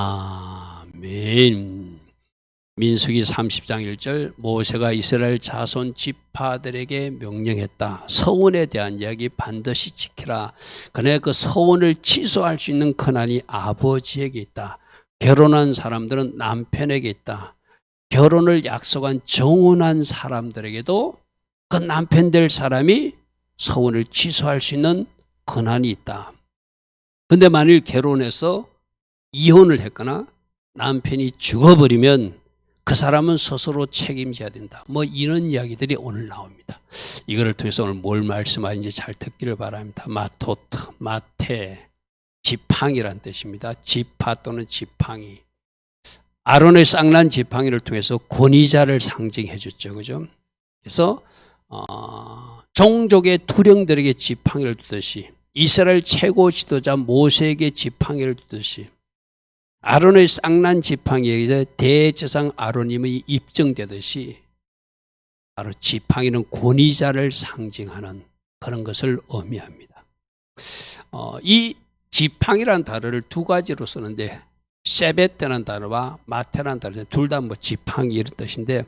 아멘. 민수기 30장 1절 모세가 이스라엘 자손 지파들에게 명령했다. 서원에 대한 이야기 반드시 지키라. 그러나 그 서원을 취소할 수 있는 권한이 아버지에게 있다. 결혼한 사람들은 남편에게 있다. 결혼을 약속한 정혼한 사람들에게도 그 남편 될 사람이 서원을 취소할 수 있는 권한이 있다. 근데 만일 결혼해서 이혼을 했거나 남편이 죽어버리면 그 사람은 스스로 책임져야 된다. 뭐 이런 이야기들이 오늘 나옵니다. 이거를 통해서 오늘 뭘 말씀하는지 잘 듣기를 바랍니다. 마토트, 마테, 지팡이란 뜻입니다. 지파 또는 지팡이. 아론의 쌍난 지팡이를 통해서 권위자를 상징해 줬죠. 그죠? 그래서 종족의 투령들에게 지팡이를 두듯이 이스라엘 최고 지도자 모세에게 지팡이를 두듯이 아론의 쌍난 지팡이에 대제사장 아론님이 입증되듯이 바로 지팡이는 권위자를 상징하는 그런 것을 의미합니다. 이 지팡이라는 단어를 두 가지로 쓰는데 세베트라는 단어와 마테라는 단어 둘 다 뭐 지팡이 이런 뜻인데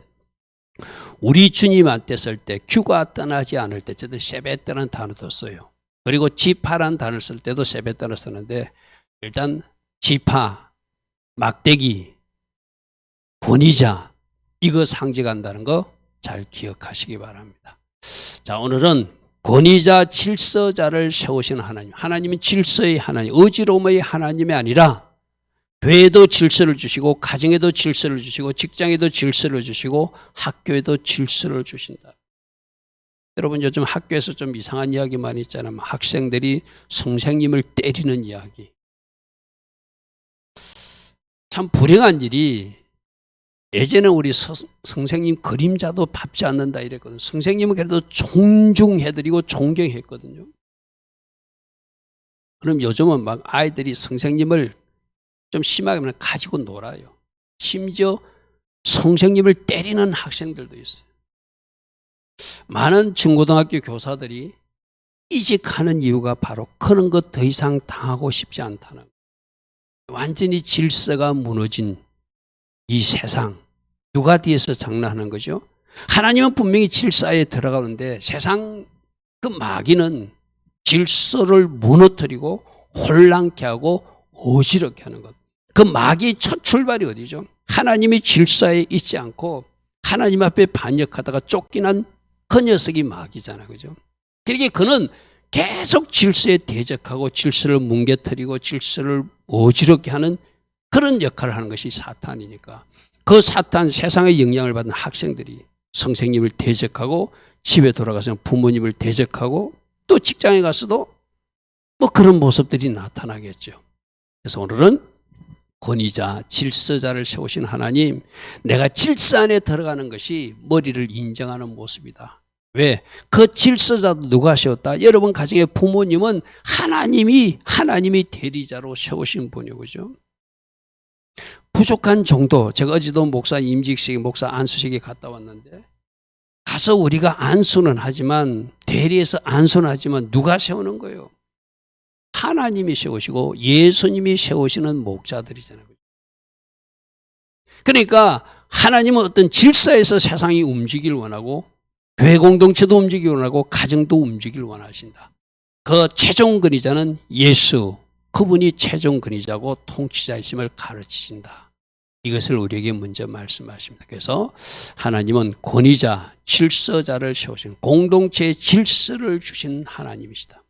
우리 주님한테 쓸 때 규가 떠나지 않을 때 저도 세베트라는 단어도 써요. 그리고 지파라는 단어를 쓸 때도 세베트를 쓰는데 일단 지파 막대기, 권위자 이거 상징한다는 거 잘 기억하시기 바랍니다. 자, 오늘은 권위자 질서자를 세우시는 하나님. 하나님은 질서의 하나님, 어지러움의 하나님이 아니라 교회에도 질서를 주시고 가정에도 질서를 주시고 직장에도 질서를 주시고 학교에도 질서를 주신다. 여러분 요즘 학교에서 좀 이상한 이야기 많이 있잖아요. 학생들이 선생님을 때리는 이야기. 참 불행한 일이 예전에 우리 선생님 그림자도 밟지 않는다 이랬거든요. 선생님은 그래도 존중해드리고 존경했거든요. 그럼 요즘은 막 아이들이 선생님을 좀 심하게 가지고 놀아요. 심지어 선생님을 때리는 학생들도 있어요. 많은 중고등학교 교사들이 이직하는 이유가 바로 그런 것 더 이상 당하고 싶지 않다는 거예요. 완전히 질서가 무너진 이 세상 누가 뒤에서 장난하는 거죠? 하나님은 분명히 질서에 들어가는데 세상 그 마귀는 질서를 무너뜨리고 혼란케 하고 어지럽게 하는 것. 그 마귀의 첫 출발이 어디죠? 하나님이 질서에 있지 않고 하나님 앞에 반역하다가 쫓기는 그 녀석이 마귀잖아요. 그죠? 그러니까 그는 계속 질서에 대적하고 질서를 뭉개뜨리고 질서를 어지럽게 하는 그런 역할을 하는 것이 사탄이니까 그 사탄 세상의 영향을 받는 학생들이 선생님을 대적하고 집에 돌아가서 부모님을 대적하고 또 직장에 가서도 뭐 그런 모습들이 나타나겠죠. 그래서 오늘은 권위자, 질서자를 세우신 하나님, 내가 질서 안에 들어가는 것이 머리를 인정하는 모습이다. 왜? 그 질서자도 누가 세웠다? 여러분 가정의 부모님은 하나님이 대리자로 세우신 분이고, 그죠? 부족한 정도, 제가 어제도 목사 임직식, 목사 안수식에 갔다 왔는데, 가서 우리가 안수는 하지만, 대리해서 안수는 하지만 누가 세우는 거예요? 하나님이 세우시고 예수님이 세우시는 목자들이잖아요. 그러니까 하나님은 어떤 질서에서 세상이 움직이길 원하고 교회 공동체도 움직이길 원하고 가정도 움직이길 원하신다. 그 최종 권위자는 예수, 그분이 최종 권위자고 통치자이심을 가르치신다. 이것을 우리에게 먼저 말씀하십니다. 그래서 하나님은 권위자, 질서자를 세우신 공동체의 질서를 주신 하나님이시다.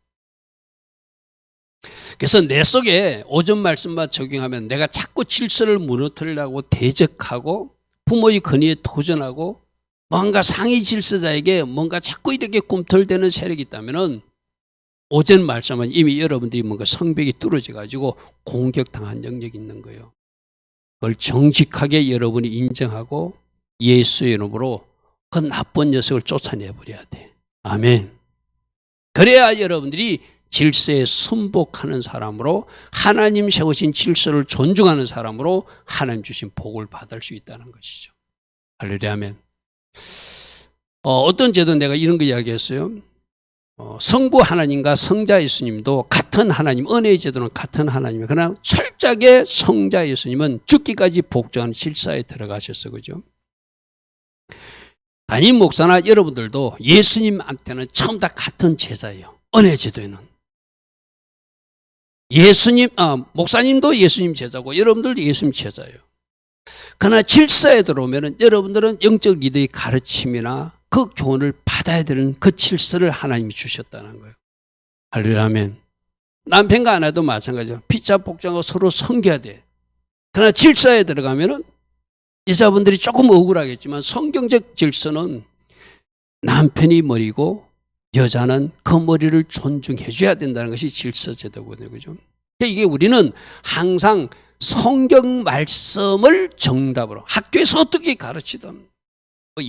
그래서 내 속에 오전 말씀만 적용하면 내가 자꾸 질서를 무너뜨리려고 대적하고 부모의 권위에 도전하고 뭔가 상위 질서자에게 뭔가 자꾸 이렇게 꿈틀대는 세력이 있다면 오전 말씀은 이미 여러분들이 뭔가 성벽이 뚫어져 가지고 공격당한 영역이 있는 거예요. 그걸 정직하게 여러분이 인정하고 예수의 이름으로 그 나쁜 녀석을 쫓아내버려야 돼. 아멘. 그래야 여러분들이 질서에 순복하는 사람으로 하나님 세우신 질서를 존중하는 사람으로 하나님 주신 복을 받을 수 있다는 것이죠. 할렐루야 아멘. 어떤 제도 내가 이런 거 이야기했어요. 성부 하나님과 성자 예수님도 같은 하나님, 은혜의 제도는 같은 하나님이에요. 그러나 철저하게 성자 예수님은 죽기까지 복종하는 질서에 들어가셨어, 그죠? 담임 목사나 여러분들도 예수님한테는 처음 다 같은 제자예요. 은혜의 제도에는. 목사님도 예수님 제자고 여러분들도 예수님 제자예요. 그러나 질서에 들어오면 여러분들은 영적 리더의 가르침이나 그 교훈을 받아야 되는 그 질서를 하나님이 주셨다는 거예요. 할렐루야 아멘. 남편과 아내도 마찬가지예요. 피차 복종하고 서로 섬겨야 돼. 그러나 질서에 들어가면은 여자분들이 조금 억울하겠지만 성경적 질서는 남편이 머리고 여자는 그 머리를 존중해 줘야 된다는 것이 질서 제도거든요. 그죠? 이게 우리는 항상 성경 말씀을 정답으로 학교에서 어떻게 가르치든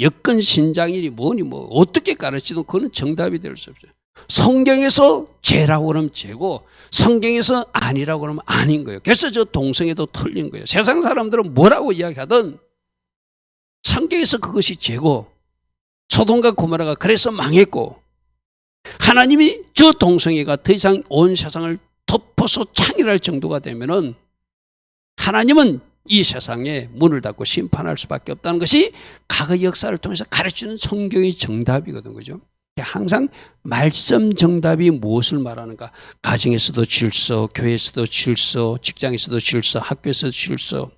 여건 신장이니 뭐니 뭐 어떻게 가르치든 그건 정답이 될 수 없어요. 성경에서 죄라고 그러면 죄고 성경에서 아니라고 그러면 아닌 거예요. 그래서 저 동성애도 틀린 거예요. 세상 사람들은 뭐라고 이야기하든 성경에서 그것이 죄고 소돔과 고모라가 그래서 망했고 하나님이 저 동성애가 더 이상 온 세상을 덮어서 창일할 정도가 되면은 하나님은 이 세상에 문을 닫고 심판할 수밖에 없다는 것이 과거 역사를 통해서 가르치는 성경의 정답이거든, 그죠? 항상 말씀 정답이 무엇을 말하는가? 가정에서도 질서, 교회에서도 질서, 직장에서도 질서, 학교에서도 질서.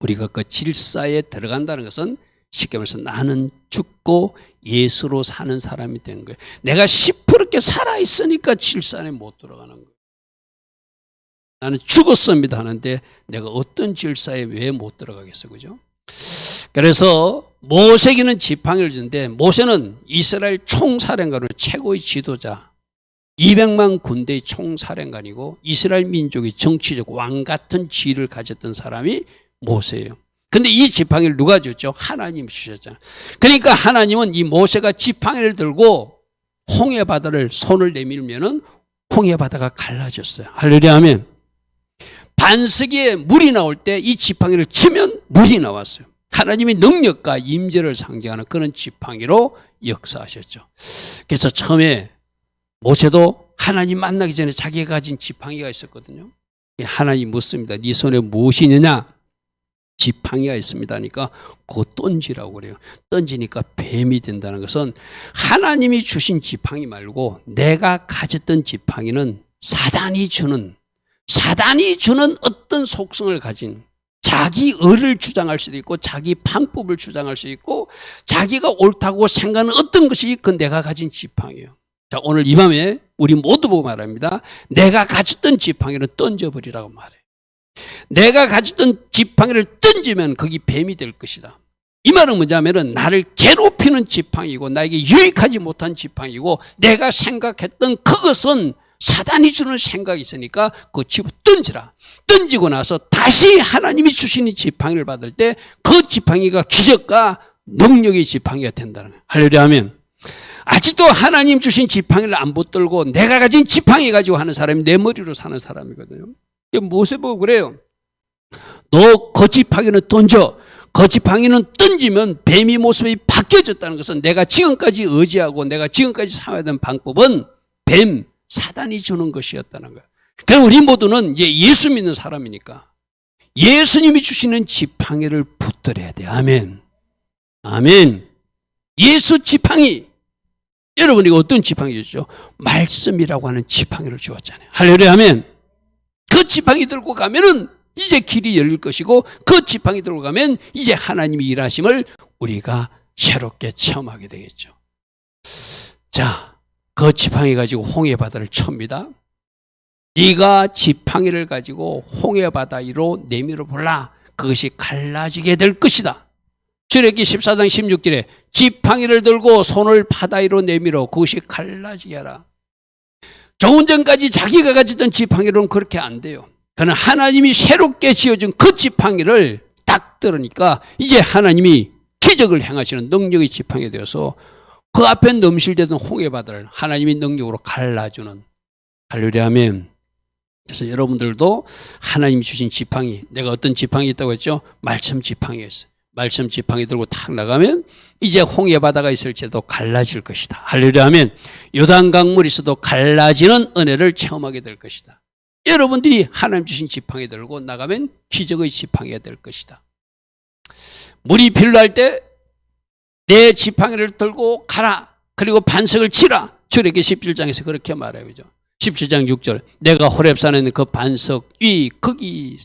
우리가 그 질서에 들어간다는 것은 쉽게 말해서 나는 죽고 예수로 사는 사람이 되는 거예요. 내가 시퍼렇게 살아있으니까 질서 안에 못 들어가는 거예요. 나는 죽었습니다 하는데 내가 어떤 질서에 왜 못 들어가겠어, 그죠? 그래서 모세에게는 지팡이를 주는데 모세는 이스라엘 총사령관으로 최고의 지도자 200만 군대의 총사령관이고 이스라엘 민족의 정치적 왕 같은 지위를 가졌던 사람이 모세예요. 근데 이 지팡이를 누가 줬죠? 하나님이 주셨잖아요. 그러니까 하나님은 이 모세가 지팡이를 들고 홍해 바다를 손을 내밀면은 홍해 바다가 갈라졌어요. 할렐루야 아멘. 반석에 물이 나올 때 이 지팡이를 치면 물이 나왔어요. 하나님의 능력과 임재를 상징하는 그런 지팡이로 역사하셨죠. 그래서 처음에 모세도 하나님 만나기 전에 자기가 가진 지팡이가 있었거든요. 하나님 묻습니다. 네 손에 무엇이 있느냐? 지팡이가 있습니다 하니까 그거 던지라고 그래요. 던지니까 뱀이 된다는 것은 하나님이 주신 지팡이 말고 내가 가졌던 지팡이는 사단이 주는 어떤 속성을 가진 자기 의를 주장할 수도 있고 자기 방법을 주장할 수 있고 자기가 옳다고 생각하는 어떤 것이 그 내가 가진 지팡이에요. 자, 오늘 이 밤에 우리 모두 보고 말합니다. 내가 가졌던 지팡이를 던져버리라고 말해요. 내가 가졌던 지팡이를 던지면 거기 뱀이 될 것이다. 이 말은 뭐냐면은 나를 괴롭히는 지팡이고 나에게 유익하지 못한 지팡이고 내가 생각했던 그것은 사단이 주는 생각이 있으니까 그거 집어 던지라. 던지고 나서 다시 하나님이 주시는 지팡이를 받을 때 그 지팡이가 기적과 능력의 지팡이가 된다는 거예요. 할렐루야 하면 아직도 하나님 주신 지팡이를 안 붙들고 내가 가진 지팡이 가지고 하는 사람이 내 머리로 사는 사람이거든요. 모세 보고 그래요. 너 그 지팡이는 던져. 그 지팡이는 던지면 뱀이 모습이 바뀌어졌다는 것은 내가 지금까지 의지하고 내가 지금까지 사용하던 방법은 뱀, 사단이 주는 것이었다는 거예요. 그럼 우리 모두는 이제 예수 믿는 사람이니까 예수님이 주시는 지팡이를 붙들어야 돼. 아멘. 아멘. 예수 지팡이. 여러분이 어떤 지팡이 줬죠? 말씀이라고 하는 지팡이를 주었잖아요. 할렐루야 아멘. 그 지팡이 들고 가면은 이제 길이 열릴 것이고 그 지팡이 들고 가면 이제 하나님이 일하심을 우리가 새롭게 체험하게 되겠죠. 자, 그 지팡이 가지고 홍해 바다를 칩니다. 네가 지팡이를 가지고 홍해 바다 위로 내밀어 볼라. 그것이 갈라지게 될 것이다. 출애굽기 14장 16절에 지팡이를 들고 손을 바다 위로 내밀어 그것이 갈라지게 하라. 조금 전까지 자기가 가졌던 지팡이로는 그렇게 안 돼요. 그러나 하나님이 새롭게 지어준 그 지팡이를 딱 들으니까 이제 하나님이 기적을 행하시는 능력의 지팡이 되어서 그 앞에 넘실대던 홍해 바다를 하나님이 능력으로 갈라주는. 할렐루야 아멘. 그래서 여러분들도 하나님이 주신 지팡이, 내가 어떤 지팡이 있다고 했죠? 말씀 지팡이였어요. 말씀 지팡이 들고 탁 나가면 이제 홍해 바다가 있을지라도 갈라질 것이다. 할렐루야 하면 요단강물이 있어도 갈라지는 은혜를 체험하게 될 것이다. 여러분들이 하나님 주신 지팡이 들고 나가면 기적의 지팡이가 될 것이다. 물이 필요할 때 내 지팡이를 들고 가라. 그리고 반석을 치라. 출애굽기 17장에서 그렇게 말해요. 그죠? 17장 6절. 내가 호렙산에 있는 그 반석 위 거기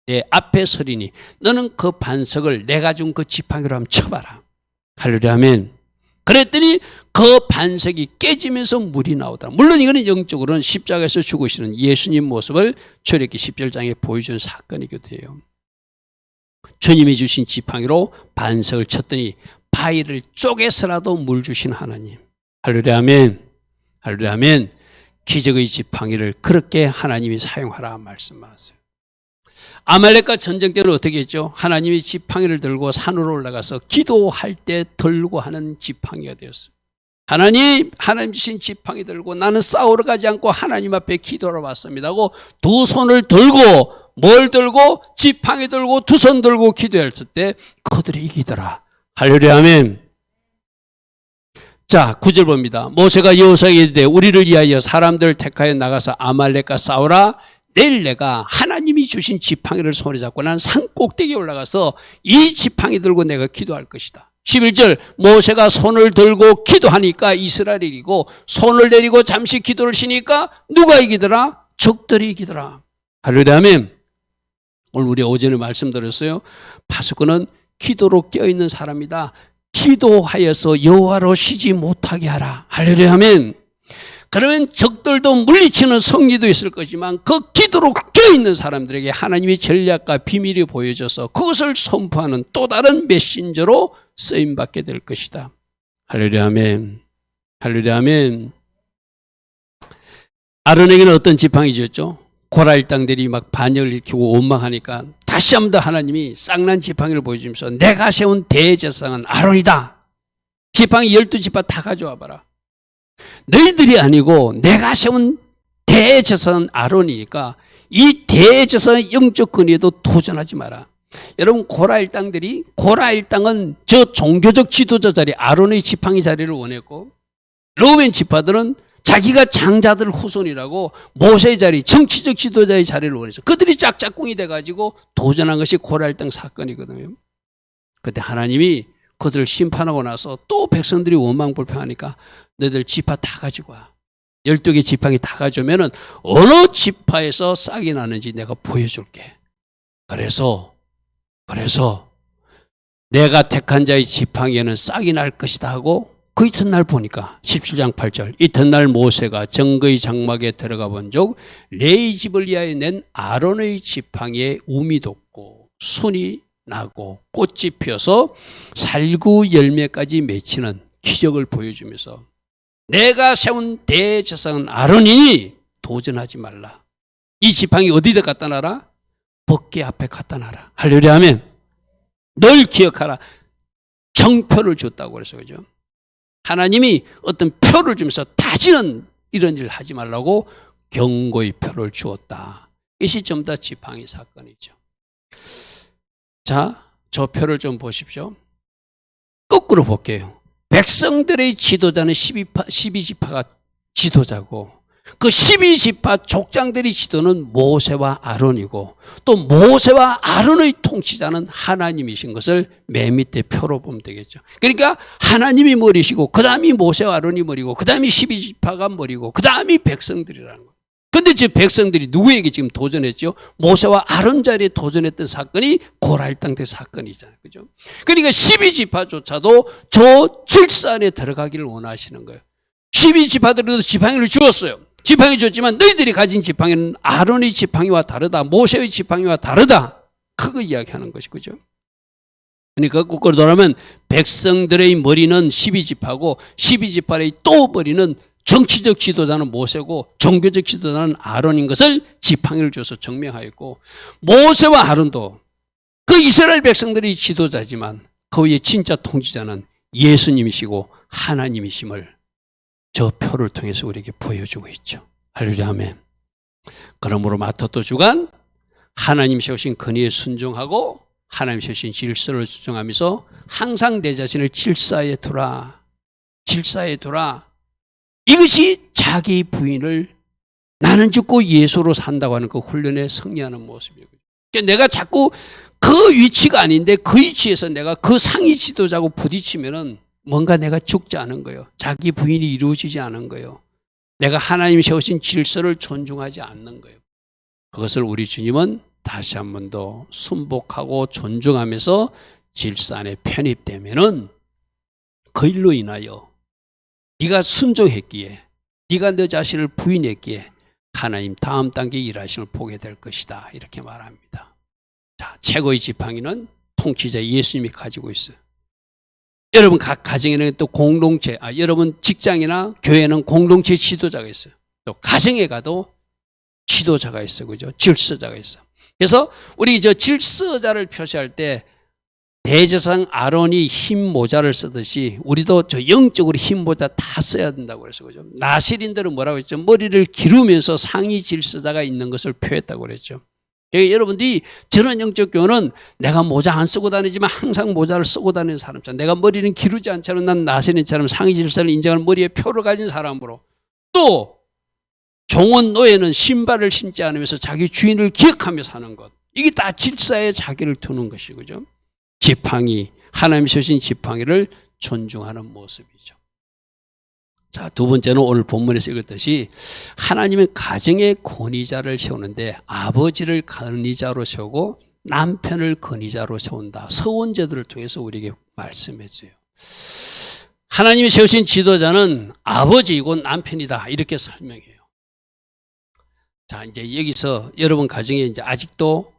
내 앞에 서리니 너는 그 반석을 내가 준 그 지팡이로 한번 쳐봐라. 할렐루야 아멘. 그랬더니 그 반석이 깨지면서 물이 나오더라. 물론 이거는 영적으로는 십자가에서 죽으시는 예수님 모습을 출애굽기 17장에 보여준 사건이기도 해요. 주님이 주신 지팡이로 반석을 쳤더니 바위를 쪼개서라도 물 주신 하나님. 할렐루야 아멘. 할렐루야 아멘. 기적의 지팡이를 그렇게 하나님이 사용하라 말씀하세요. 아말렉과 전쟁 때는 어떻게 했죠? 하나님이 지팡이를 들고 산으로 올라가서 기도할 때 들고 하는 지팡이가 되었어요. 하나님 주신 지팡이 들고 나는 싸우러 가지 않고 하나님 앞에 기도하러 왔습니다 하고 두 손을 들고 뭘 들고? 지팡이 들고 두 손 들고 기도했을 때 그들이 이기더라. 할렐루야 아멘. 자 9절 봅니다. 모세가 여호수아에게 이르되 우리를 위하여 사람들을 택하여 나가서 아말렉과 싸우라. 내일 내가 하나님이 주신 지팡이를 손에 잡고 난 산 꼭대기에 올라가서 이 지팡이 들고 내가 기도할 것이다. 11절 모세가 손을 들고 기도하니까 이스라엘이 이기고 손을 내리고 잠시 기도를 쉬니까 누가 이기더라? 적들이 이기더라. 할렐루야 아멘. 오늘 우리 오전에 말씀드렸어요. 파수꾼은 기도로 깨어있는 사람이다. 기도하여서 여호와로 쉬지 못하게 하라. 할렐루야 아멘. 그러면 적들도 물리치는 승리도 있을 거지만 그 기도로 껴있는 사람들에게 하나님이 전략과 비밀이 보여져서 그것을 선포하는 또 다른 메신저로 쓰임받게 될 것이다. 할렐루야 아멘. 할렐루야 아멘. 아론에게는 어떤 지팡이 줬죠? 고라일 땅들이 막 반역을 일으키고 원망하니까 다시 한 번 더 하나님이 쌍난 지팡이를 보여주면서 내가 세운 대제사장은 아론이다. 지팡이 12지파 다 가져와 봐라. 너희들이 아니고 내가 세운 대제사장은 아론이니까 이 대제사장의 영적 권위에도 도전하지 마라. 여러분 고라일 땅은 저 종교적 지도자 자리 아론의 지팡이 자리를 원했고 르우벤 지파들은 자기가 장자들 후손이라고 모세의 자리, 정치적 지도자의 자리를 원해서 그들이 짝짝꿍이 돼가지고 도전한 것이 고라일 땅 사건이거든요. 그때 하나님이 그들을 심판하고 나서 또 백성들이 원망불평하니까 너희들 지파 다 가지고 와. 12개 지팡이 다 가져오면은 어느 지파에서 싹이 나는지 내가 보여줄게. 그래서 내가 택한 자의 지팡이에는 싹이 날 것이다 하고 그 이튿날 보니까 17장 8절 이튿날 모세가 정거의 장막에 들어가 본 적 레위 집을 위하여 낸 아론의 지팡이에 움이 돋고 순이 나고 꽃이 피어서 살구 열매까지 맺히는 기적을 보여주면서 내가 세운 대제사장은 아론이니 도전하지 말라. 이 지팡이 어디다 갖다 놔라? 법궤 앞에 갖다 놔라. 할렐루야 아멘. 널 기억하라. 정표를 줬다고 그래서 그죠? 하나님이 어떤 표를 주면서 다시는 이런 일을 하지 말라고 경고의 표를 주었다. 이 시점 다 지팡이 사건이죠. 자, 저 표를 좀 보십시오. 거꾸로 볼게요. 백성들의 지도자는 12지파가 지도자고 그 12지파 족장들의 지도는 모세와 아론이고 또 모세와 아론의 통치자는 하나님이신 것을 맨 밑에 표로 보면 되겠죠. 그러니까 하나님이 머리시고 그 다음이 모세와 아론이 머리고 그 다음이 12지파가 머리고 그 다음이 백성들이라는 거예요. 그런데 지금 백성들이 누구에게 지금 도전했죠? 모세와 아론 자리에 도전했던 사건이 고라일 땅대 사건이잖아요. 그죠? 그러니까 12지파조차도 저 질서 안에 들어가기를 원하시는 거예요. 12지파들도 지팡이를 주었어요. 지팡이 줬지만 너희들이 가진 지팡이는 아론의 지팡이와 다르다. 모세의 지팡이와 다르다. 그거 이야기하는 것이 그죠? 그러니까 거꾸로 돌아오면 백성들의 머리는 12지파고 12지파의 또 머리는 정치적 지도자는 모세고 종교적 지도자는 아론인 것을 지팡이를 줘서 증명하였고 모세와 아론도 그 이스라엘 백성들의 지도자지만 그 위에 진짜 통치자는 예수님이시고 하나님이심을 저 표를 통해서 우리에게 보여주고 있죠. 할렐루야 아멘. 그러므로 마토도 주간 하나님 세우신 권위에 순종하고 하나님 주신 질서를 주장하면서 항상 내 자신을 질서에 두라. 질서에 두라. 이것이 자기 부인을 나는 죽고 예수로 산다고 하는 그 훈련에 승리하는 모습이에요. 그러니까 내가 자꾸 그 위치가 아닌데 그 위치에서 내가 그 상위 지도자하고 부딪히면은 뭔가 내가 죽지 않은 거예요. 자기 부인이 이루어지지 않은 거예요. 내가 하나님이 세우신 질서를 존중하지 않는 거예요. 그것을 우리 주님은 다시 한 번 더 순복하고 존중하면서 질서 안에 편입되면은 그 일로 인하여 네가 순종했기에, 네가 너 자신을 부인했기에 하나님 다음 단계 일하심을 보게 될 것이다. 이렇게 말합니다. 자, 최고의 지팡이는 통치자 예수님이 가지고 있어요. 여러분 각 가정에는 또 공동체, 여러분 직장이나 교회는 공동체 지도자가 있어요. 또 가정에 가도 지도자가 있어요. 그죠? 질서자가 있어요. 그래서 우리 저 질서자를 표시할 때 대제사장 아론이 흰 모자를 쓰듯이 우리도 저 영적으로 흰 모자 다 써야 된다고 그랬어요. 그죠? 나시린들은 뭐라고 했죠? 머리를 기르면서 상위 질서자가 있는 것을 표했다고 그랬죠. 그러니까 여러분들이 저런 영적 교훈은 내가 모자 안 쓰고 다니지만 항상 모자를 쓰고 다니는 사람처럼, 내가 머리는 기르지 않처럼 난 나시린처럼 상위 질서를 인정하는 머리에 표를 가진 사람으로, 또 종원 노예는 신발을 신지 않으면서 자기 주인을 기억하며 사는 것, 이게 다 질서에 자기를 두는 것이죠. 그죠? 지팡이, 하나님이 주신 지팡이를 존중하는 모습이죠. 자, 두 번째는 오늘 본문에서 읽었듯이 하나님은 가정의 권위자를 세우는데 아버지를 권위자로 세우고 남편을 권위자로 세운다. 서원제도를 통해서 우리에게 말씀해 줘요. 하나님이 세우신 지도자는 아버지이고 남편이다. 이렇게 설명해요. 자, 이제 여기서 여러분 가정에 이제 아직도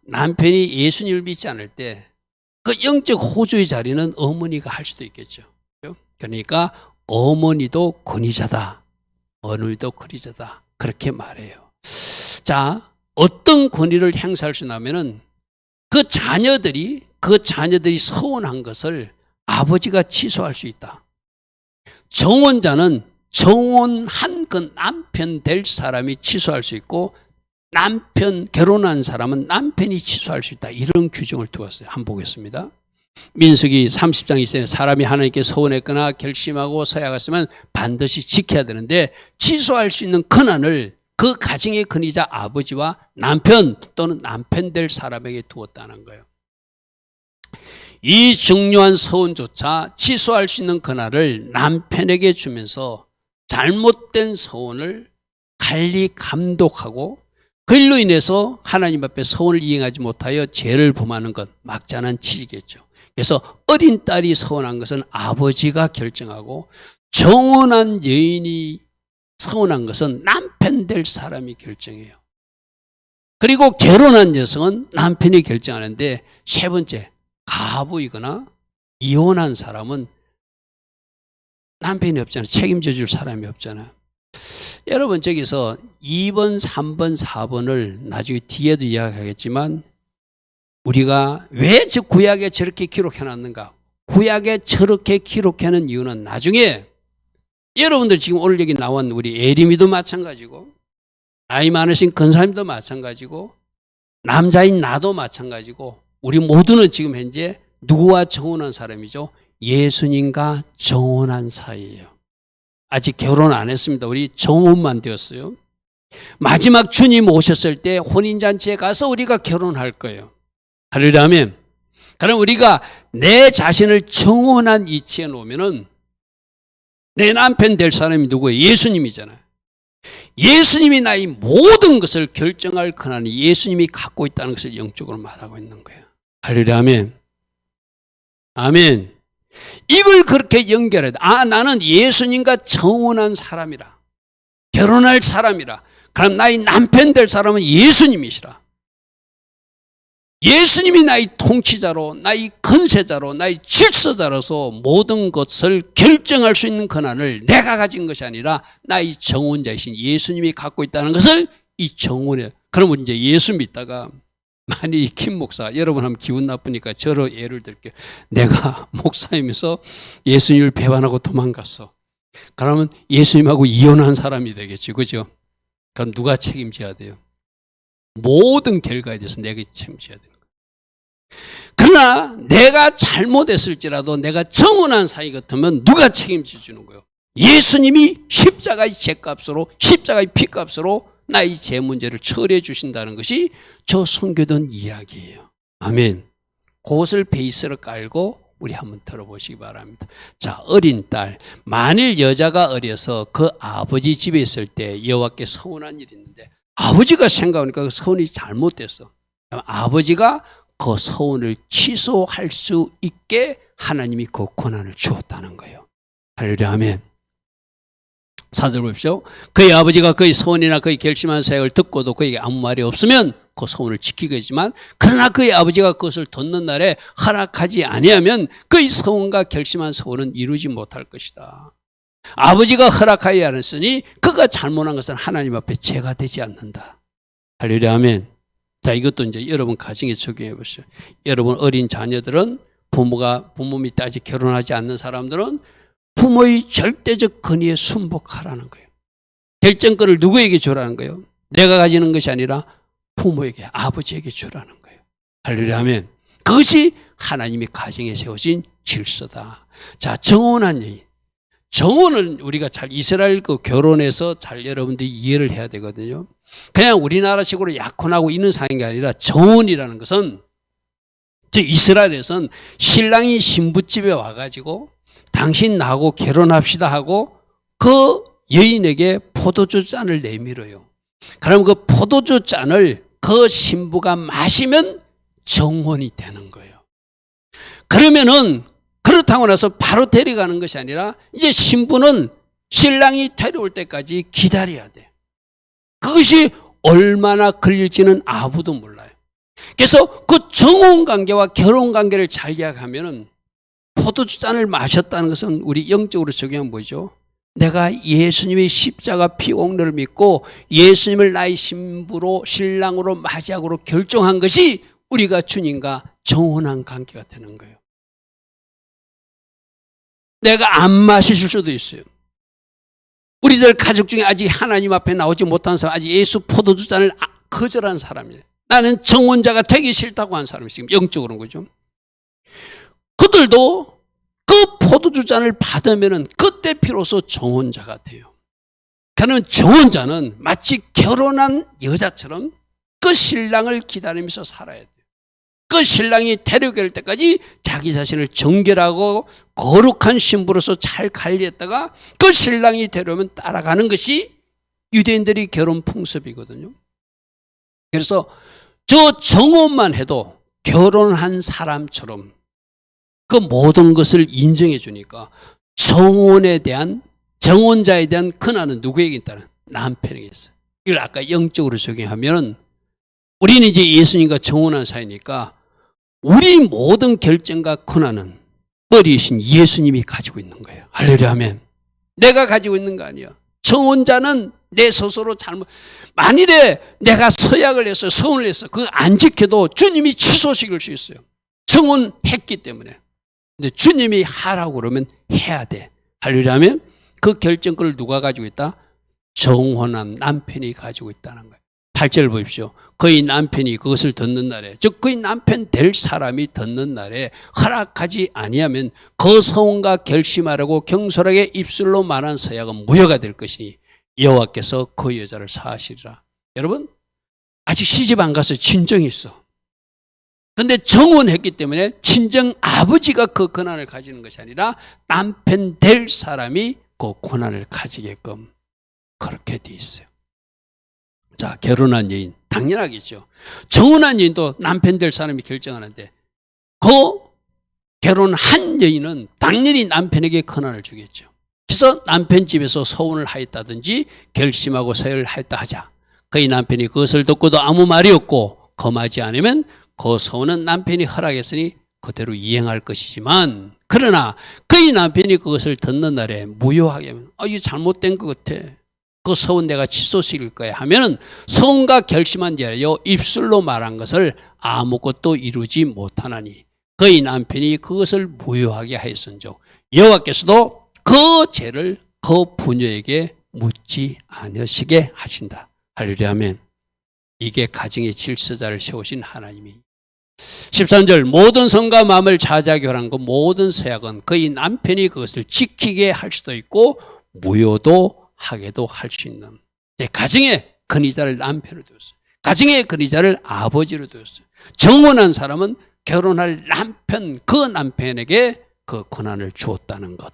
남편이 예수님을 믿지 않을 때 그 영적 호주의 자리는 어머니가 할 수도 있겠죠. 그러니까 어머니도 권위자다. 어머니도 권위자다. 그렇게 말해요. 자, 어떤 권위를 행사할 수 있냐면은 그 자녀들이 서운한 것을 아버지가 취소할 수 있다. 정혼자는 정혼한 그 남편 될 사람이 취소할 수 있고, 남편 결혼한 사람은 남편이 취소할 수 있다. 이런 규정을 두었어요. 한번 보겠습니다. 민수기 30장 1절에 사람이 하나님께 서운했거나 결심하고 서약했으면 반드시 지켜야 되는데, 취소할 수 있는 권한을 그 가정의 권위자 아버지와 남편 또는 남편 될 사람에게 두었다는 거예요. 이 중요한 서원조차 취소할 수 있는 권한을 남편에게 주면서 잘못된 서원을 관리 감독하고, 그 일로 인해서 하나님 앞에 서원을 이행하지 못하여 죄를 범하는 것, 막장난치겠죠. 그래서 어린 딸이 서운한 것은 아버지가 결정하고, 정혼한 여인이 서운한 것은 남편 될 사람이 결정해요. 그리고 결혼한 여성은 남편이 결정하는데, 세 번째, 가부이거나 이혼한 사람은 남편이 없잖아요. 책임져 줄 사람이 없잖아요. 여러분, 저기서 2번, 3번, 4번을 나중에 뒤에도 이야기하겠지만, 우리가 왜 저 구약에 저렇게 기록해놨는가? 구약에 저렇게 기록해놓은 이유는 나중에 여러분들 지금 오늘 여기 나온 우리 에리미도 마찬가지고, 나이 많으신 근사님도 마찬가지고, 남자인 나도 마찬가지고, 우리 모두는 지금 현재 누구와 정혼한 사람이죠? 예수님과 정혼한 사이예요. 아직 결혼 안 했습니다. 우리 정혼만 되었어요. 마지막 주님 오셨을 때 혼인잔치에 가서 우리가 결혼할 거예요. 할렐루야 아멘. 그럼 우리가 내 자신을 정혼한 이치에 놓으면은 내 남편 될 사람이 누구예요? 예수님이잖아요. 예수님이 나의 모든 것을 결정할 권한이 예수님이 갖고 있다는 것을 영적으로 말하고 있는 거예요. 할렐루야 아멘. 아멘. 이걸 그렇게 연결해야 돼. 나는 예수님과 정혼한 사람이라, 결혼할 사람이라. 그럼 나의 남편 될 사람은 예수님이시라. 예수님이 나의 통치자로, 나의 건세자로, 나의 질서자로서 모든 것을 결정할 수 있는 권한을 내가 가진 것이 아니라 나의 정혼자이신 예수님이 갖고 있다는 것을 이 정혼에, 그러면 이제 예수 믿다가 만일 김 목사, 여러분 하면 기분 나쁘니까 저로 예를 들게요. 내가 목사이면서 예수님을 배반하고 도망갔어. 그러면 예수님하고 이혼한 사람이 되겠지. 그죠? 그럼 누가 책임져야 돼요? 모든 결과에 대해서 내가 책임져야 되는 거예요. 그러나 내가 잘못했을지라도 내가 정혼한 사이 같으면 누가 책임져 주는 거예요? 예수님이 십자가의 죄값으로, 십자가의 피값으로 나의 죄 문제를 처리해 주신다는 것이 저 선교된 이야기예요. 아멘. 그것을 베이스로 깔고 우리 한번 들어보시기 바랍니다. 자, 어린 딸. 만일 여자가 어려서 그 아버지 집에 있을 때 여호와께 서운한 일이 있는데 아버지가 생각하니까 그 서운이 잘못됐어. 아버지가 그 서운을 취소할 수 있게 하나님이 그 권한을 주었다는 거예요. 할렐루야, 아멘. 사절 보십시오. 그의 아버지가 그의 서원이나 그의 결심한 사역을 듣고도 그에게 아무 말이 없으면 그 서원을 지키겠지만, 그러나 그의 아버지가 그것을 듣는 날에 허락하지 아니하면 그의 서원과 결심한 서원은 이루지 못할 것이다. 아버지가 허락하지 않았으니 그가 잘못한 것은 하나님 앞에 죄가 되지 않는다. 할렐루야, 아멘. 자, 이것도 이제 여러분 가정에 적용해 보세요. 여러분 어린 자녀들은 부모 밑에 아직 결혼하지 않는 사람들은 부모의 절대적 권위에 순복하라는 거예요. 결정권을 누구에게 주라는 거예요? 내가 가지는 것이 아니라 부모에게, 아버지에게 주라는 거예요. 할렐루야, 아멘. 그것이 하나님이 가정에 세우신 질서다. 자, 정혼한 여인. 정혼은 우리가 잘 이스라엘 그 결혼해서 잘 여러분들이 이해를 해야 되거든요. 그냥 우리나라식으로 약혼하고 있는 상황이 아니라 정혼이라는 것은, 즉 이스라엘에서는 신랑이 신부집에 와가지고 당신 나하고 결혼합시다 하고 그 여인에게 포도주 잔을 내밀어요. 그럼 그 포도주 잔을 그 신부가 마시면 정혼이 되는 거예요. 그러면은 그렇다고 나서 바로 데려가는 것이 아니라 이제 신부는 신랑이 데려올 때까지 기다려야 돼. 그것이 얼마나 걸릴지는 아무도 몰라요. 그래서 그 정혼 관계와 결혼 관계를 잘 이야기하면은 포도주 잔을 마셨다는 것은 우리 영적으로 적용하면 뭐죠? 내가 예수님의 십자가 피공로를 믿고 예수님을 나의 신부로, 신랑으로 맞이하기로 결정한 것이 우리가 주님과 정혼한 관계가 되는 거예요. 내가 안 마실 수도 있어요. 우리들 가족 중에 아직 하나님 앞에 나오지 못한 사람, 아직 예수 포도주 잔을 거절한 사람이에요. 나는 정혼자가 되기 싫다고 한 사람이 지금 영적으로는 거죠. 그들도 그 포도주 잔을 받으면은 그때 비로소 정혼자가 돼요. 그러면 정혼자는 마치 결혼한 여자처럼 그 신랑을 기다리면서 살아야 돼요. 그 신랑이 데려갈 때까지 자기 자신을 정결하고 거룩한 신부로서 잘 관리했다가 그 신랑이 데려오면 따라가는 것이 유대인들이 결혼 풍습이거든요. 그래서 저 정혼만 해도 결혼한 사람처럼 그 모든 것을 인정해 주니까 정혼에 대한, 정혼자에 대한 권한은 누구에게 있다는? 남편에게 있어요. 이걸 아까 영적으로 적용하면 우리는 이제 예수님과 정혼한 사이니까 우리 모든 결정과 권한은 머리이신 예수님이 가지고 있는 거예요. 할렐루야, 아멘. 내가 가지고 있는 거 아니야. 정혼자는 내 스스로 잘못, 만일에 내가 서약을 했어요, 서운을 했어요, 그거 안 지켜도 주님이 취소시킬 수 있어요. 정혼했기 때문에. 근데 주님이 하라고 그러면 해야 돼. 할렐루야, 아멘. 그 결정권을 누가 가지고 있다? 정혼한 남편이 가지고 있다는 거예요. 8절 보십시오. 그의 남편이 그것을 듣는 날에, 즉 그의 남편 될 사람이 듣는 날에 허락하지 아니하면 그 서원과 결심하라고 경솔하게 입술로 말한 서약은 무효가 될 것이니 여호와께서 그 여자를 사하시리라. 여러분, 아직 시집 안 가서 친정이 있어. 그런데 정혼했기 때문에 친정 아버지가 그 권한을 가지는 것이 아니라 남편 될 사람이 그 권한을 가지게끔 그렇게 돼 있어요. 자, 결혼한 여인, 당연하겠죠. 정혼한 여인도 남편 될 사람이 결정하는데 그 결혼한 여인은 당연히 남편에게 권한을 주겠죠. 그래서 남편 집에서 서원을 하였다든지 결심하고 서열을 하였다 하자. 그의 남편이 그것을 듣고도 아무 말이 없고 검하지 않으면 그 서원은 남편이 허락했으니 그대로 이행할 것이지만, 그러나 그의 남편이 그것을 듣는 날에 무효하게 하면 이거 잘못된 것 같아, 그 서원 내가 취소시킬 거야 하면은 서원과 결심한 자여 입술로 말한 것을 아무것도 이루지 못하나니 그의 남편이 그것을 무효하게 하였은즉 여호와께서도 그 죄를 그 부녀에게 묻지 않으시게 하신다. 할렐루야, 아멘. 이게 가정의 질서자를 세우신 하나님이. 13절 모든 성과 마음을 자자하게 하는 그 모든 서약은 그의 남편이 그것을 지키게 할 수도 있고 무효도 하게도 할 수 있는 가정의 근위자를 남편으로 두었어요. 가정의 근위자를 아버지로 두었어요. 정혼한 사람은 결혼할 남편, 그 남편에게 그 권한을 주었다는 것.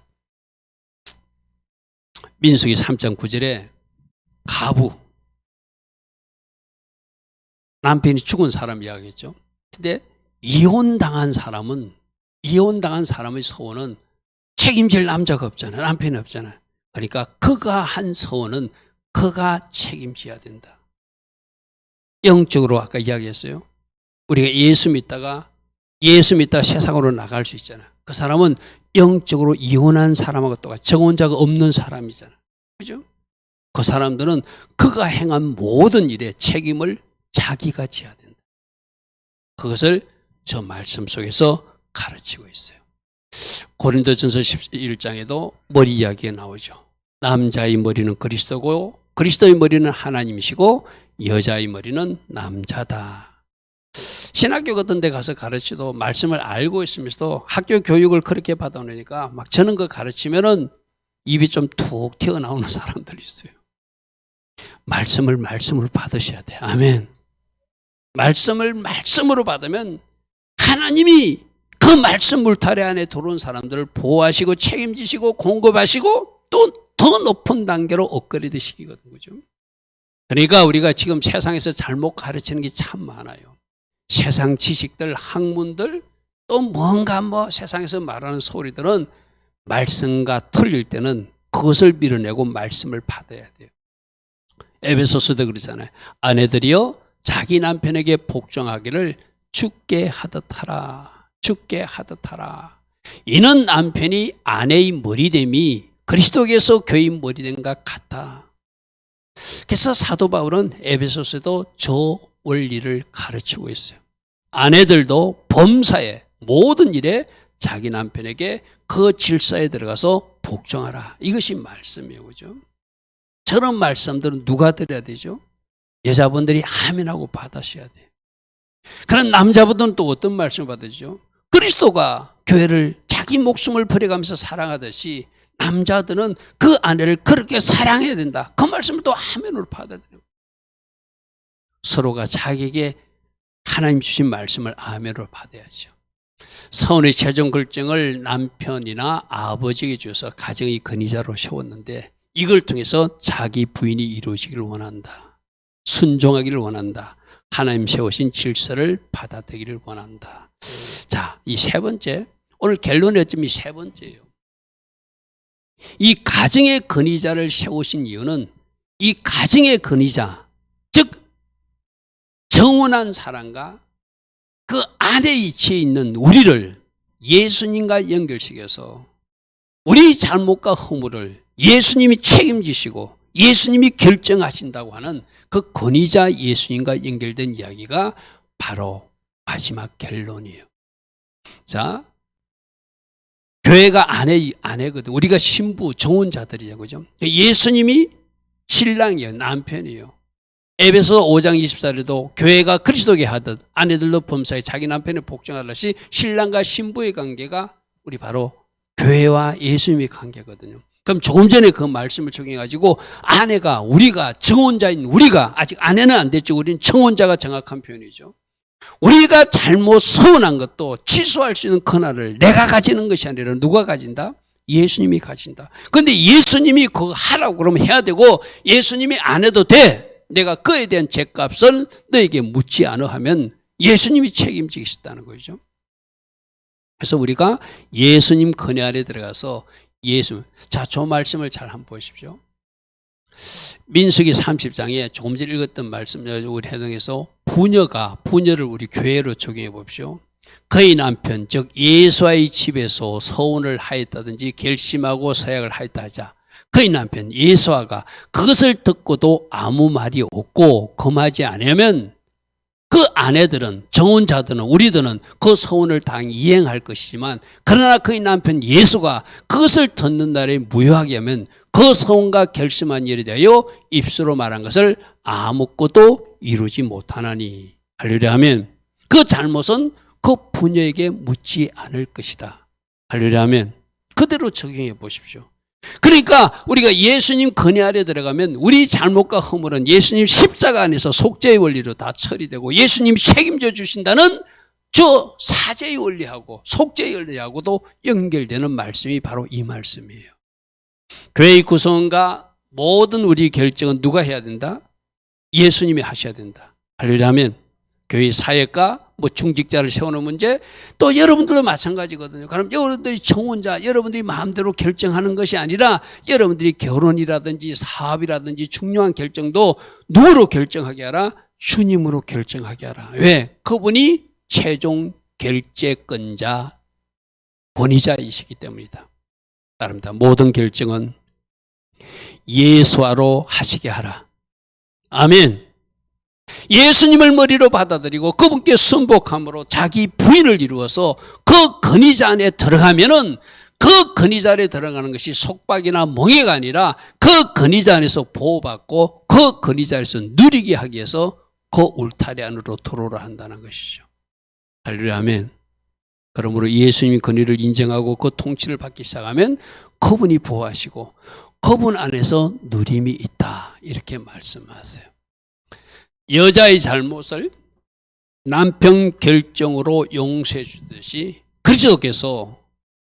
민수기 3.9절에 가부, 남편이 죽은 사람 이야기했죠. 근데 이혼당한 사람의 서원은 책임질 남자가 없잖아요. 남편이 없잖아요. 그러니까 그가 한 서원은 그가 책임져야 된다. 영적으로 아까 이야기했어요. 우리가 예수 믿다가 세상으로 나갈 수 있잖아요. 그 사람은 영적으로 이혼한 사람하고 똑같이 정혼자가 없는 사람이잖아요. 그죠? 그 사람들은 그가 행한 모든 일에 책임을 자기가 져야 된다. 그것을 저 말씀 속에서 가르치고 있어요. 고린도전서 11장에도 머리 이야기가 나오죠. 남자의 머리는 그리스도고 그리스도의 머리는 하나님이시고 여자의 머리는 남자다. 신학교 같은 데 가서 가르치도 말씀을 알고 있으면서도 학교 교육을 그렇게 받아놓으니까 막 저는 그 가르치면은 입이 좀 툭 튀어나오는 사람들이 있어요. 말씀을 받으셔야 돼요. 아멘. 말씀으로 받으면 하나님이 그 말씀 물타래 안에 들어온 사람들을 보호하시고 책임지시고 공급하시고 또 더 높은 단계로 업그레이드 시키거든요. 그죠? 그러니까 우리가 지금 세상에서 잘못 가르치는 게 참 많아요. 세상 지식들, 학문들, 또 뭔가 세상에서 말하는 소리들은 말씀과 틀릴 때는 그것을 밀어내고 말씀을 받아야 돼요. 에베소서도 그러잖아요. 아내들이여 자기 남편에게 복종하기를 주께 하듯 하라. 주께 하듯 하라. 이는 남편이 아내의 머리됨이 그리스도께서 교회의 머리됨과 같다. 그래서 사도 바울은 에베소서도 저 원리를 가르치고 있어요. 아내들도 범사에 모든 일에 자기 남편에게 그 질서에 들어가서 복종하라. 이것이 말씀이에요. 그죠? 저런 말씀들은 누가 들어야 되죠? 여자분들이 아멘하고 받으셔야 돼요. 그런 남자분들은 또 어떤 말씀을 받으죠? 그리스도가 교회를 자기 목숨을 버려가면서 사랑하듯이 남자들은 그 아내를 그렇게 사랑해야 된다. 그 말씀을 또 아멘으로 받아들여요. 서로가 자기에게 하나님 주신 말씀을 아멘으로 받아야죠. 서원의 최종 결정을 남편이나 아버지에게 주어서 가정의 근위자로 세웠는데 이걸 통해서 자기 부인이 이루어지기를 원한다. 순종하기를 원한다. 하나님 세우신 질서를 받아들이기를 원한다. 자, 이 세 번째, 오늘 결론의 점이 세 번째예요. 이 가정의 근위자를 세우신 이유는 이 가정의 근위자, 즉 정혼한 사람과 그 안에 위치해 있는 우리를 예수님과 연결시켜서 우리 잘못과 허물을 예수님이 책임지시고 예수님이 결정하신다고 하는 그 권위자 예수님과 연결된 이야기가 바로 마지막 결론이에요. 자, 교회가 아내거든. 우리가 신부, 정혼자들이죠. 그죠? 예수님이 신랑이에요. 남편이에요. 에베소 5장 24절에도 교회가 그리스도께 하듯 아내들도 범사에 자기 남편에 복종하듯이 신랑과 신부의 관계가 우리 바로 교회와 예수님의 관계거든요. 그럼 조금 전에 그 말씀을 적용해가지고 아내가 우리가 정혼자인 우리가 아직 아내는 안 됐죠. 우리는 정혼자가 정확한 표현이죠. 우리가 잘못 서운한 것도 취소할 수 있는 권한을 내가 가지는 것이 아니라 누가 가진다? 예수님이 가진다. 그런데 예수님이 그거 하라고 그러면 해야 되고 예수님이 안 해도 돼. 내가 그에 대한 죗값을 너에게 묻지 않아 하면 예수님이 책임지시다는 거죠. 그래서 우리가 예수님 권위 아래 들어가서 자, 저 말씀을 잘 한번 보십시오. 민수기 30장에 조금 전에 읽었던 말씀 우리 해동해서 부녀를 우리 교회로 적용해 봅시오. 그의 남편 즉 예수와의 집에서 서원을 하였다든지 결심하고 서약을 하였다 하자. 그의 남편 예수아가 그것을 듣고도 아무 말이 없고 금하지 않으면 그 아내들은 정혼자들은 우리들은 그 서원을 당연히 이행할 것이지만 그러나 그의 남편 예수가 그것을 듣는 날에 무효하게 하면 그 서원과 결심한 일에 대하여 입술로 말한 것을 아무것도 이루지 못하나니 할렐루야 하면 그 잘못은 그 부녀에게 묻지 않을 것이다. 할렐루야 하면 그대로 적용해 보십시오. 그러니까 우리가 예수님 건의 아래 들어가면 우리 잘못과 허물은 예수님 십자가 안에서 속죄의 원리로 다 처리되고 예수님이 책임져 주신다는 저 사죄의 원리하고 속죄의 원리하고도 연결되는 말씀이 바로 이 말씀이에요. 교회의 구성원과 모든 우리 결정은 누가 해야 된다? 예수님이 하셔야 된다. 할렐루야 하면 교회 사역과 중직자를 세우는 문제, 또 여러분들도 마찬가지거든요. 그럼 여러분들이 청혼자, 여러분들이 마음대로 결정하는 것이 아니라 여러분들이 결혼이라든지 사업이라든지 중요한 결정도 누구로 결정하게 하라? 주님으로 결정하게 하라. 왜? 그분이 최종 결재권자, 권위자이시기 때문이다. 따릅니다. 모든 결정은 예수화로 하시게 하라. 아멘. 예수님을 머리로 받아들이고 그분께 순복함으로 자기 부인을 이루어서 그 권위자 안에 들어가면은 그 권위자 안에 들어가는 것이 속박이나 멍해가 아니라 그 권위자 안에서 보호받고 그 권위자 안에서 누리게 하기 위해서 그 울타리 안으로 들어오라 한다는 것이죠. 할렐루야 아멘. 그러므로 예수님의 권위를 인정하고 그 통치를 받기 시작하면 그분이 보호하시고 그분 안에서 누림이 있다. 이렇게 말씀하세요. 여자의 잘못을 남편 결정으로 용서해 주듯이 그리스도께서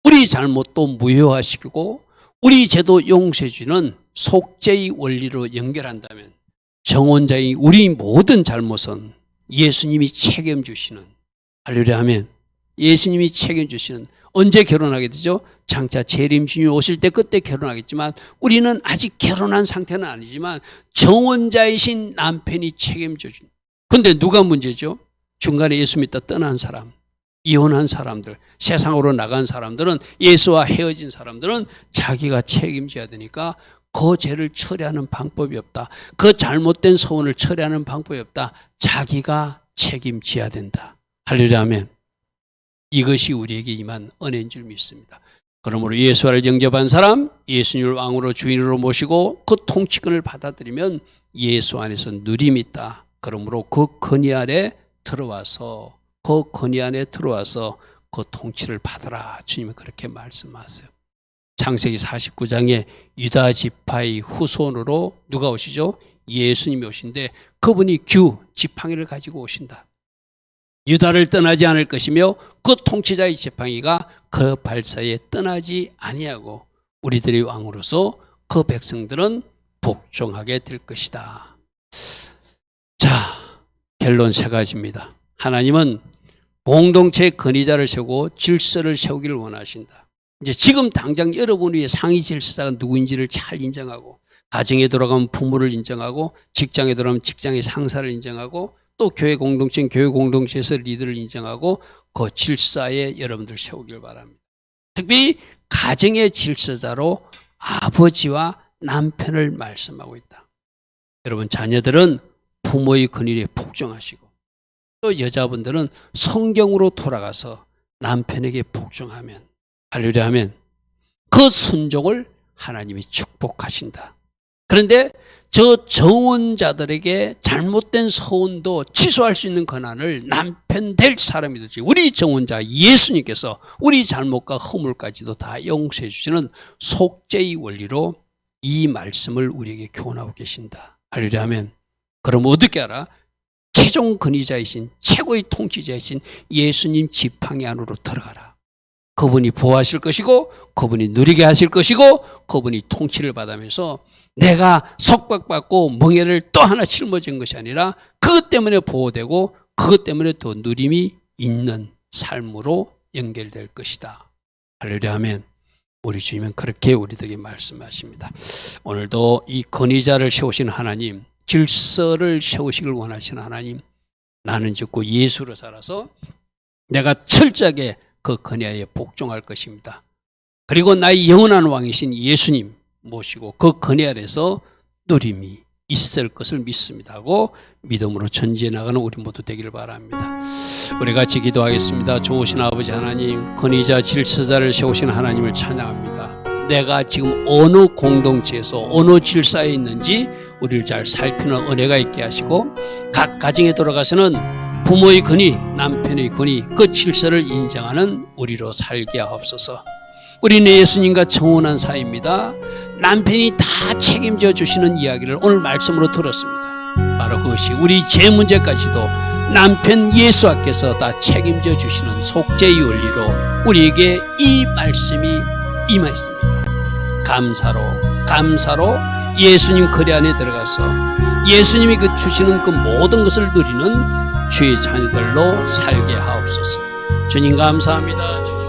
우리 잘못도 무효화시키고 우리 죄도 용서해 주는 속죄의 원리로 연결한다면 정혼자의 우리 모든 잘못은 예수님이 책임주시는, 할렐루야 하면 예수님이 책임주시는, 언제 결혼하게 되죠? 장차 재림주님이 오실 때 그때 결혼하겠지만 우리는 아직 결혼한 상태는 아니지만 정혼자이신 남편이 책임져 준. 근데 누가 문제죠? 중간에 예수 믿다 떠난 사람, 이혼한 사람들, 세상으로 나간 사람들은, 예수와 헤어진 사람들은 자기가 책임져야 되니까 그 죄를 처리하는 방법이 없다. 그 잘못된 소원을 처리하는 방법이 없다. 자기가 책임져야 된다. 할렐루야 아멘. 이것이 우리에게 임한 은혜인 줄 믿습니다. 그러므로 예수를 영접한 사람, 예수님을 왕으로 주인으로 모시고 그 통치권을 받아들이면 예수 안에서 누림이 있다. 그러므로 그 권위 안에 들어와서 그 통치를 받아라. 주님은 그렇게 말씀하세요. 창세기 49장에 유다 지파의 후손으로 누가 오시죠? 예수님이 오신데 그분이 지팡이를 가지고 오신다. 유다를 떠나지 않을 것이며 그 통치자의 지팡이가 그 발사에 떠나지 아니하고 우리들의 왕으로서 그 백성들은 복종하게 될 것이다. 자, 결론 세 가지입니다. 하나님은 공동체의 권위자를 세우고 질서를 세우기를 원하신다. 이제 지금 당장 여러분 위에 상위 질서자가 누구인지를 잘 인정하고, 가정에 들어가면 부모를 인정하고, 직장에 들어가면 직장의 상사를 인정하고, 또 교회 공동체에서 리더를 인정하고 그 질서에 여러분들 세우길 바랍니다. 특별히 가정의 질서자로 아버지와 남편을 말씀하고 있다. 여러분 자녀들은 부모의 권위에 복종하시고, 또 여자분들은 성경으로 돌아가서 남편에게 복종하면, 할렐루야 하면 그 순종을 하나님이 축복하신다. 그런데 저 정혼자들에게 잘못된 서원도 취소할 수 있는 권한을 남편 될 사람이 되지, 우리 정혼자 예수님께서 우리 잘못과 허물까지도 다 용서해 주시는 속죄의 원리로 이 말씀을 우리에게 교훈하고 계신다. 할렐루야 하면 그럼 어떻게 알아? 최종 권위자이신 최고의 통치자이신 예수님 지팡이 안으로 들어가라. 그분이 보호하실 것이고 그분이 누리게 하실 것이고 그분이 통치를 받으면서 내가 속박받고 멍에를 또 하나 짊어진 것이 아니라 그것 때문에 보호되고 그것 때문에 더 누림이 있는 삶으로 연결될 것이다. 할렐루야 하면 우리 주님은 그렇게 우리들에게 말씀하십니다. 오늘도 이 권위자를 세우신 하나님, 질서를 세우시길 원하시는 하나님, 나는 듣고 예수로 살아서 내가 철저하게 그 권위에 복종할 것입니다. 그리고 나의 영원한 왕이신 예수님 모시고 그 권위 아래서 누림이 있을 것을 믿습니다 하고 믿음으로 전지해 나가는 우리 모두 되기를 바랍니다. 우리 같이 기도하겠습니다. 좋으신 아버지 하나님, 권위자 질서자를 세우신 하나님을 찬양합니다. 내가 지금 어느 공동체에서 어느 질서에 있는지 우리를 잘 살피는 은혜가 있게 하시고 각 가정에 돌아가서는 부모의 권위, 남편의 권위, 그 질서를 인정하는 우리로 살게 하옵소서. 우리는 예수님과 청혼한 사이입니다. 남편이 다 책임져 주시는 이야기를 오늘 말씀으로 들었습니다. 바로 그것이 우리 제 문제까지도 남편 예수님께서 다 책임져 주시는 속죄의 원리로 우리에게 이 말씀이 임하였습니다. 감사로 예수님 거리 안에 들어가서 예수님이 그 주시는 그 모든 것을 누리는 주의 자녀들로 살게 하옵소서. 주님 감사합니다.